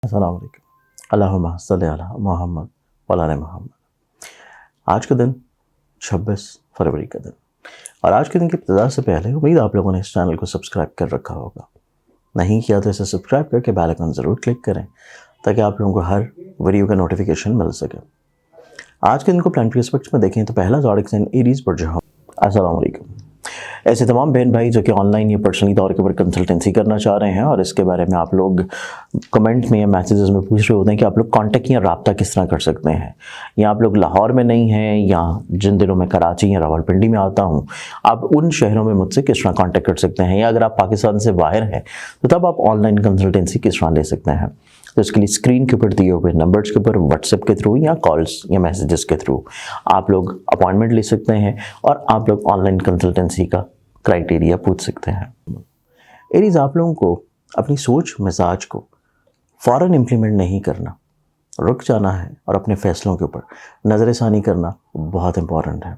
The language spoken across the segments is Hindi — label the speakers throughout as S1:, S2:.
S1: अस्सलाम वालेकुम। अल्लाहुम्मा सल्लि अला मुहम्मद व अला आलि मुहम्मद। आज का दिन 26 फरवरी का दिन, और आज के दिन की इब्तिदा से पहले उम्मीद आप लोगों ने इस चैनल को सब्सक्राइब कर रखा होगा। नहीं किया तो इसे सब्सक्राइब करके बेल आइकन ज़रूर क्लिक करें ताकि आप लोगों को हर वीडियो का नोटिफिकेशन मिल सके। आज के दिन को प्लानिटरी एस्पेक्ट्स में देखें तो पहला ज़ोडिक साइन एरीज़ पर जो अस्सलाम वालेकुम। ऐसे तमाम बहन भाई जो कि ऑनलाइन या पर्सनली तौर के ऊपर कंसल्टेंसी करना चाह रहे हैं और इसके बारे में आप लोग कमेंट में या मैसेजेस में पूछ रहे होते हैं कि आप लोग कांटेक्ट या रब्ता किस तरह कर सकते हैं, या आप लोग लाहौर में नहीं हैं या जिन दिनों में कराची या रावलपिंडी में आता हूं, आप उन शहरों में मुझसे किस तरह कांटेक्ट कर सकते हैं, या अगर आप पाकिस्तान से बाहर हैं तो तब आप ऑनलाइन कंसल्टेंसी किस तरह ले सकते हैं। तो इसके लिए स्क्रीन के ऊपर दिए हुए नंबर्स के ऊपर व्हाट्सएप के थ्रू या कॉल्स या मैसेजेस के थ्रू आप लोग अपॉइंटमेंट ले सकते हैं और आप लोग ऑनलाइन कंसल्टेंसी का क्राइटेरिया पूछ सकते हैं। एरीज, आप लोगों को अपनी सोच मिजाज को फ़ौरन इम्प्लीमेंट नहीं करना, रुक जाना है और अपने फ़ैसलों के ऊपर नज़रसानी करना बहुत इंपॉर्टेंट है।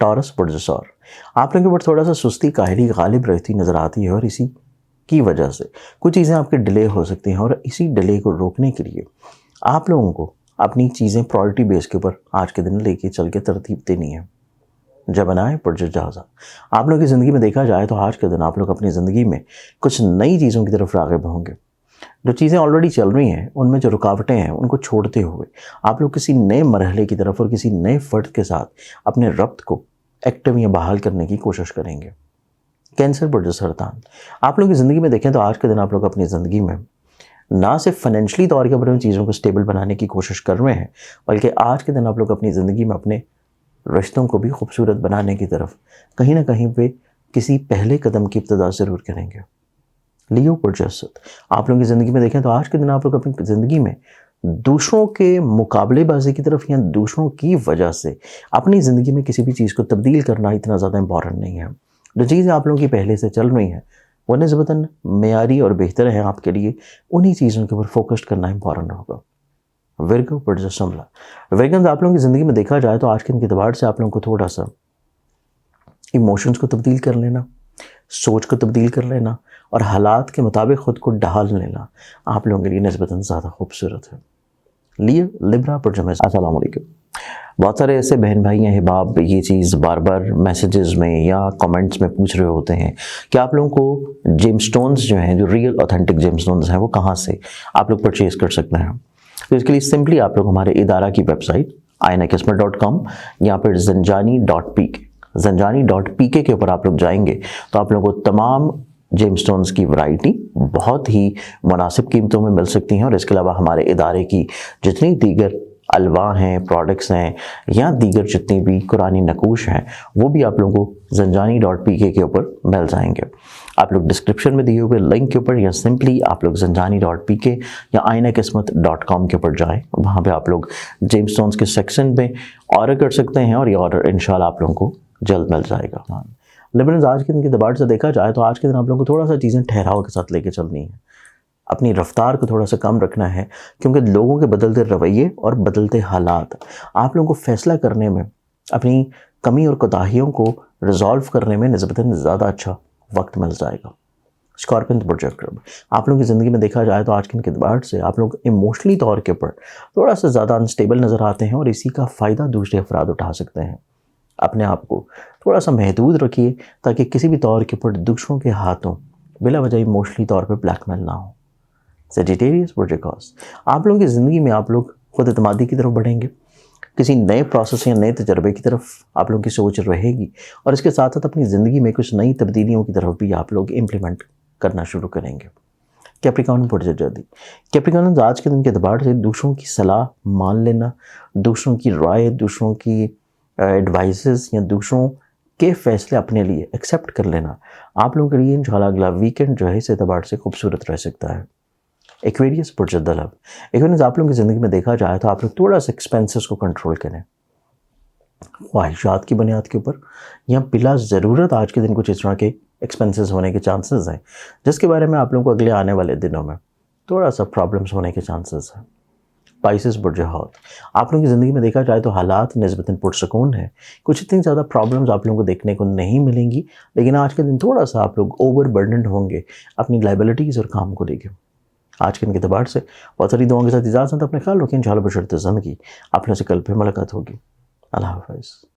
S1: टॉरस बुर्जसौर, आप लोगों के ऊपर थोड़ा सा सुस्ती काहली गालिब रहती नज़र आती है और इसी की वजह से कुछ चीज़ें आपके डिले हो सकती हैं, और इसी डिले को रोकने के लिए आप लोगों को अपनी चीज़ें प्रायोरिटी बेस के ऊपर आज के दिन लेके चल के तरतीब देनी है। जब बनाए पुरजो जाजा, आप लोगों की ज़िंदगी में देखा जाए तो आज के दिन आप लोग अपनी ज़िंदगी में कुछ नई चीज़ों की तरफ राग़िब होंगे। जो चीज़ें ऑलरेडी चल रही हैं उनमें जो रुकावटें हैं उनको छोड़ते हुए आप लोग किसी नए मरहले की तरफ और किसी नए फ़र्द के साथ अपने रब्त को एक्टिव या बहाल करने की कोशिश करेंगे। कैंसर बुर्ज सरतान, आप लोग की ज़िंदगी में देखें तो आज के दिन आप लोग अपनी ज़िंदगी में ना सिर्फ फाइनेंशियली तौर के ऊपर उन चीज़ों को स्टेबल बनाने की कोशिश कर रहे हैं, बल्कि आज के दिन आप लोग अपनी ज़िंदगी में अपने रिश्तों को भी खूबसूरत बनाने की तरफ कहीं ना कहीं पे किसी पहले कदम की इब्तिदा ज़रूर करेंगे। लियो पुरजसत, आप लोगों की ज़िंदगी में देखें तो आज के दिन आप लोग अपनी ज़िंदगी में दूसरों के मुकाबलेबाजी की तरफ या दूसरों की वजह से अपनी ज़िंदगी में किसी भी चीज़ को तब्दील करना इतना ज़्यादा इंपॉर्टेंट नहीं है। जो चीज़ें आप लोगों की पहले से चल रही हैं वो निस्बतन मेयारी और बेहतर है आपके लिए, उन्हीं चीज़ों के ऊपर फोकस करना इंपॉर्टेंट होगा। विर्गो पुरजो समला, विर्गन्स, आप लोगों की ज़िंदगी में देखा जाए तो आज के दिन के अतबार से आप लोगों को थोड़ा सा इमोशंस को तब्दील कर लेना, सोच को तब्दील कर लेना और हालात के मुताबिक ख़ुद को ढाल लेना आप लोगों के लिए निस्बतन ज़्यादा खूबसूरत है। लिए लिब्रा पुरजम, अस्सलाम वालेकुम। बहुत सारे ऐसे बहन भाई हैं हिबाब ये चीज़ बार बार मैसेजेस में या कमेंट्स में पूछ रहे होते हैं कि आप लोगों को जेमस्टोन्स जो हैं, जो रियल ऑथेंटिक जेमस्टोन्स हैं, वो कहाँ से आप लोग परचेज़ कर सकते हैं। तो इसके लिए सिंपली आप लोग हमारे इदारा की वेबसाइट ainakismat.com या फिर zanjani.pk के ऊपर आप लोग जाएंगे तो आप लोगों को तमाम जेमस्टोन्स की वैरायटी बहुत ही मुनासिब कीमतों में मिल सकती हैं। और इसके अलावा हमारे इदारे की जितनी दीगर अलवा हैं, प्रोडक्ट्स हैं या दीगर जितनी भी कुरानी नकूश हैं वो भी आप लोगों को zanjani.pk के ऊपर मिल जाएंगे। आप लोग डिस्क्रिप्शन में दिए हुए लिंक के ऊपर या सिंपली आप लोग zanjani.pk या ainakismat.com के ऊपर जाएं, वहाँ पे आप लोग जेमस्टोन्स के सेक्शन में ऑर्डर कर सकते हैं और ये ऑर्डर इंशाल्लाह आप लोगों को जल्द मिल जाएगा। लिबरल्स, आज के दिन की दबाड़ से देखा जाए तो आज के दिन आप लोगों को थोड़ा सा चीज़ें ठहराव के साथ लेके चलनी है, अपनी रफ्तार को थोड़ा सा कम रखना है, क्योंकि लोगों के बदलते रवैये और बदलते हालात आप लोगों को फ़ैसला करने में, अपनी कमी और कोताहियों को रिजॉल्व करने में निस्बतन ज़्यादा अच्छा वक्त मिल जाएगा। स्कॉर्पियन प्रोजेक्ट, आप लोगों की ज़िंदगी में देखा जाए तो आज के दिन से आप लोग इमोशनली तौर के ऊपर थोड़ा सा ज़्यादा अनस्टेबल नज़र आते हैं और इसी का फ़ायदा दूसरे अफराद उठा सकते हैं। अपने आप को थोड़ा सा महदूद रखिए ताकि किसी भी तौर के ऊपर दूसरों के हाथों बिला वजह इमोशनली तौर पर ब्लैकमेल ना हो। सेजिटेरियस प्रोजेक्ट, आप लोगों की ज़िंदगी में आप लोग खुद एतमादी की तरफ बढ़ेंगे, किसी नए प्रोसेस या नए तजर्बे की तरफ आप लोगों की सोच रहेगी और इसके साथ साथ अपनी ज़िंदगी में कुछ नई तब्दीलियों की तरफ भी आप लोग इम्प्लीमेंट करना शुरू करेंगे। कैप्रिकॉर्न प्रोजेक्ट जल्दी, कैप्रिकॉर्न, आज के दिन के अतबार से दूसरों की सलाह मान लेना, दूसरों की राय, दूसरों की एडवाइसेस या दूसरों के फ़ैसले अपने लिए एक्सेप्ट कर लेना आप लोगों के लिए इंशाल्लाह अगला वीकेंड जो है इस एतबार से खूबसूरत रह सकता है। एक्वेरियस पुरजदलब, एक्वेरियस, आप लोगों की ज़िंदगी में देखा जाए तो आप लोग थोड़ा सा एक्सपेंसेस को कंट्रोल करें, ख्वाहिशात की बुनियाद के ऊपर या बिला ज़रूरत आज के दिन कुछ इस तरह के एक्सपेंसेस होने के चांसेस हैं जिसके बारे में आप लोगों को अगले आने वाले दिनों में थोड़ा सा प्रॉब्लम्स होने के चांसेस हैं। स्पाइसेस बुर्जहात, आप लोगों की ज़िंदगी में देखा जाए तो हालात निस्बतन पुरसकून है, कुछ इतनी ज़्यादा प्रॉब्लम्स आप लोगों को देखने को नहीं मिलेंगी, लेकिन आज के दिन थोड़ा सा आप लोग ओवर बर्डनड होंगे अपनी लाइबिलिटीज़ और काम को लेकर। आज के दिन के एतबार से बहुत सारी दुआओं के साथ इजाज़त, अपने ख्याल रखें, इंशाअल्लाह बशर्ते ज़िंदगी अपने से कल फिर मुलाकात होगी। अल्लाह हाफ़िज़।